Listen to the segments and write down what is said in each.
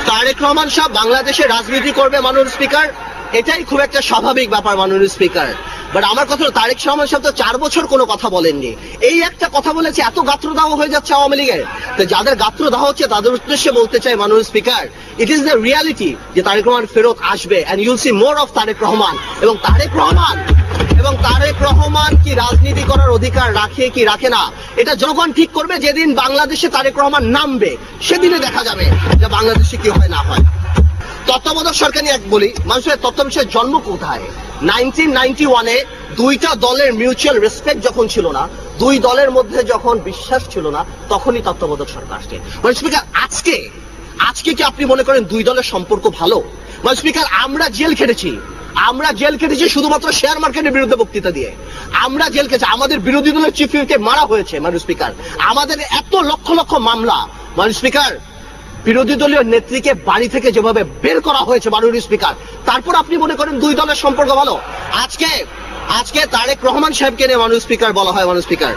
তারেক রহমান সাহেব বাংলাদেশে রাজনীতি করবে মাননীয় স্পিকার, এটাই খুব একটা স্বাভাবিক ব্যাপার মাননীয় স্পিকার। বাট আমার কথা হলো, তারেক রহমান সাহেব তো 4 বছর কোনো কথা বলেননি। এই একটা কথা বলেছে, এত গাত্রদাহ হয়ে যাচ্ছে আওয়ামী লীগের। তো যাদের গাত্রদাহ হচ্ছে তাদের উদ্দেশ্যে বলতে চাই মাননীয় speaker, it is the reality যে তারেক রহমান ফেরত আসবে, and you'll see more of Tarique Rahman. এবং তারেক রহমান কি রাজনীতি করার অধিকার রাখে কি রাখে না, এটা জনগণ ঠিক করবে। যেদিন বাংলাদেশে তারেক রহমান নামবে, সেদিনে দেখা যাবে যে বাংলাদেশে কি হয় না হয়। তত্ত্বাবধায়ক সরকার নিয়ে বলি, মানুষের তত্ত্বাবধায়ক জন্ম কোথায়? 1991-এ দুইটা দলের মিউচুয়াল রেসপেক্ট যখন ছিল না, দুই দলের মধ্যে যখন বিশ্বাস ছিল না, তখনই তত্ত্বাবধায়ক সরকার আসছে। মানে স্পিকার, আজকে কি আপনি মনে করেন দুই দলের সম্পর্ক ভালো? মানে স্পিকার, আমরা জেল খেটেছি শুধুমাত্র শেয়ার মার্কেটের বিরুদ্ধে বক্তৃতা দিয়ে। আমরা জেল খেটেছি, আমাদের বিরোধী দলের চিফ হুইপকে মারা হয়েছে মাননীয় স্পিকার। আমাদের এত লক্ষ লক্ষ মামলা মাননীয় স্পিকার, বিরোধী দলীয় নেত্রীকে বাড়ি থেকে যেভাবে বের করা হয়েছে মাননীয় স্পিকার, তারপর আপনি মনে করেন দুই দলের সম্পর্ক ভালো? আজকে তারেক রহমান সাহেবকে নিয়ে মাননীয় স্পিকার বলা হয়। মাননীয় স্পিকার,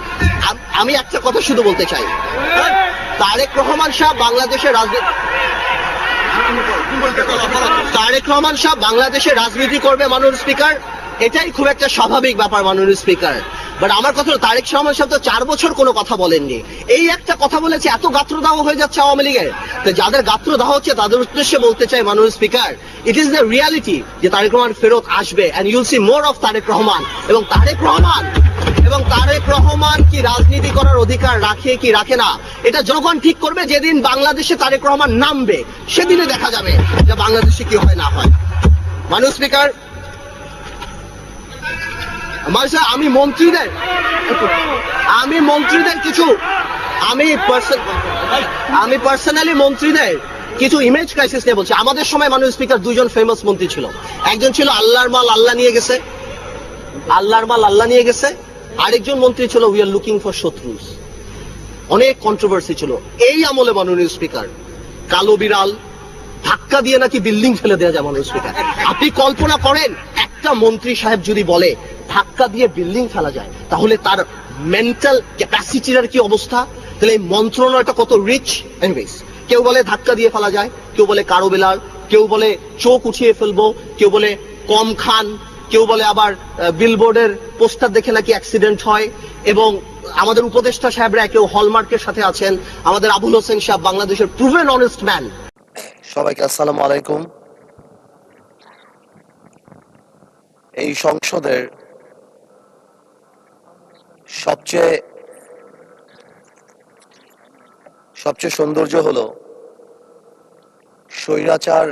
আমি একটা কথা শুধু বলতে চাই, তারেক রহমান সাহেব বাংলাদেশের রাজনীতি করবে মাননীয় স্পিকার, এটাই খুব একটা স্বাভাবিক ব্যাপার মাননীয় স্পিকার। বাট আমার কথা হলো, তারেক রহমান সাহেব তো 4 বছর কোনো কথা বলেননি। এই একটা কথা বলেছে, এত গাত্রদাহ হয়ে যাচ্ছে আওয়ামী লীগের। তো যাদের গাত্রদাহ হচ্ছে তাদের উদ্দেশ্যে বলতে চাই মাননীয় speaker, it is the reality যে তারেক রহমান ফেরত আসবে, and you'll see more of Tarique Rahman. এবং তারেক রহমান কি রাজনীতি করার অধিকার রাখে কি রাখে না, এটা জনগণ ঠিক করবে। যেদিন বাংলাদেশে তারেক রহমান নামবে, সেদিনে দেখা যাবে যে বাংলাদেশে কি হয় না হয়। মাননীয় স্পিকার, আমি পার্সোনালি মন্ত্রীদের কিছু ইমেজ ক্রাইসিস নিয়ে বলছি। আমাদের সময় মাননীয় স্পিকার দুইজন ফেমাস মন্ত্রী ছিল। একজন ছিল আল্লাহর মাল আল্লাহ নিয়ে গেছে, আরেকজন মন্ত্রী ছিল উই আর লুকিং ফর শত্রুস। অনেক কন্ট্রোভার্সি ছিল এই আমলে মাননীয় স্পিকার। কালো বিড়াল ধাক্কা দিয়ে নাকি বিল্ডিং ফেলে দেওয়া যায় মাননীয় স্পিকার। আপনি কল্পনা করেন, একটা মন্ত্রী সাহেব যদি বলে ধাক্কা দিয়ে বিল্ডিং ফেলা যায়, তাহলে তার মেন্টাল ক্যাপাসিটির কি অবস্থা? তাহলে এই মন্ত্রণালয়টা কত রিচ। এনিওয়েজ, কেউ বলে ধাক্কা দিয়ে ফেলা যায়, কেউ বলে কারো বেলাল, কেউ বলে চোখ উঠিয়ে ফেলবো, কেউ বলে কম খান, কেউ বলে আবার বিলবোর্ডের পোস্টার দেখে নাকি অ্যাক্সিডেন্ট হয়। এবং আমাদের উপদেষ্টা সাহেবরা কেউ হলমার্কের সাথে আছেন। আমাদের আবুল হোসেন সাহেব বাংলাদেশের প্রুভেন অনেস্ট ম্যান। সবাইকে আসসালামু আলাইকুম। এই সংসদের সবচেয়ে সৌন্দর্য হলো স্বৈরাচার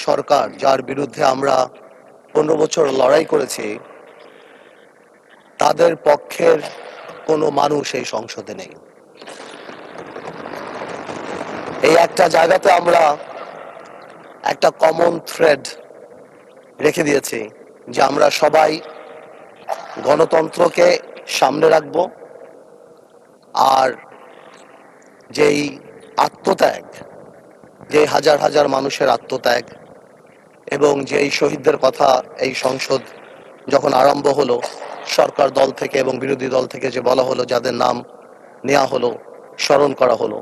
সরকার, যার বিরুদ্ধে আমরা 15 বছর লড়াই করেছি, তাদের পক্ষের কোনো মানুষ এই সংসদে নেই। এই একটা জায়গাতে আমরা একটা কমন থ্রেড রেখে দিয়েছি যে আমরা সবাই গণতন্ত্রকে সামনে রাখব, আর যেই আত্মত্যাগ, যে হাজার হাজার মানুষের আত্মত্যাগ এবং যেই শহীদদের কথা এই সংসদ যখন আরম্ভ হলো, সরকার দল থেকে এবং বিরোধী দল থেকে যে বলা হলো, যাদের নাম নেওয়া হলো, স্মরণ করা হলো,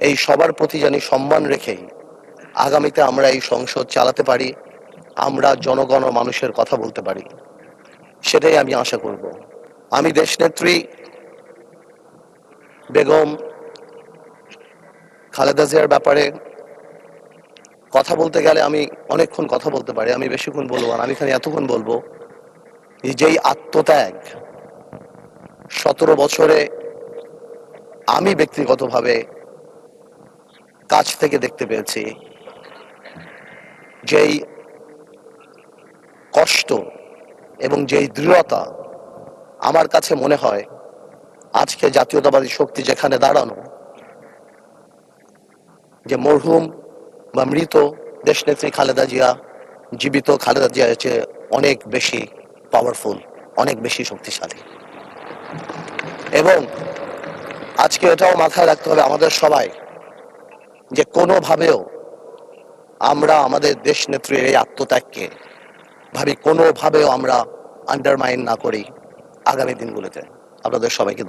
এই সবার প্রতি জানি সম্মান রেখেই আগামীতে আমরা এই সংসদ চালাতে পারি, আমরা জনগণ ও মানুষের কথা বলতে পারি, সেটাই আমি আশা করব। আমি দেশনেত্রী বেগম খালেদা জিয়ার ব্যাপারে কথা বলতে গেলে আমি অনেকক্ষণ কথা বলতে পারি, আমি বেশিক্ষণ বলবো না। আমি এখানে এতক্ষণ বলবো, যেই আত্মত্যাগ 17 বছরে আমি ব্যক্তিগতভাবে কাছ থেকে দেখতে পেয়েছি, যেই কষ্ট এবং যেই দৃঢ়তা, আমার কাছে মনে হয় আজকে জাতীয়তাবাদী শক্তি যেখানে দাঁড়ানো, যে মরহুম বা মৃত দেশনেত্রী খালেদা জিয়া জীবিত খালেদা জিয়ার চেয়ে অনেক বেশি পাওয়ারফুল, অনেক বেশি শক্তিশালী। এবং আজকে এটাও মাথায় রাখতে হবে আমাদের সবাই, যে কোনোভাবেও আমরা আমাদের দেশনেত্রীর এই আত্মত্যাগকে কোনোভাবেও আমরা আন্ডারমাইন না করি আগামী দিনগুলোতে। আপনাদের সবাইকে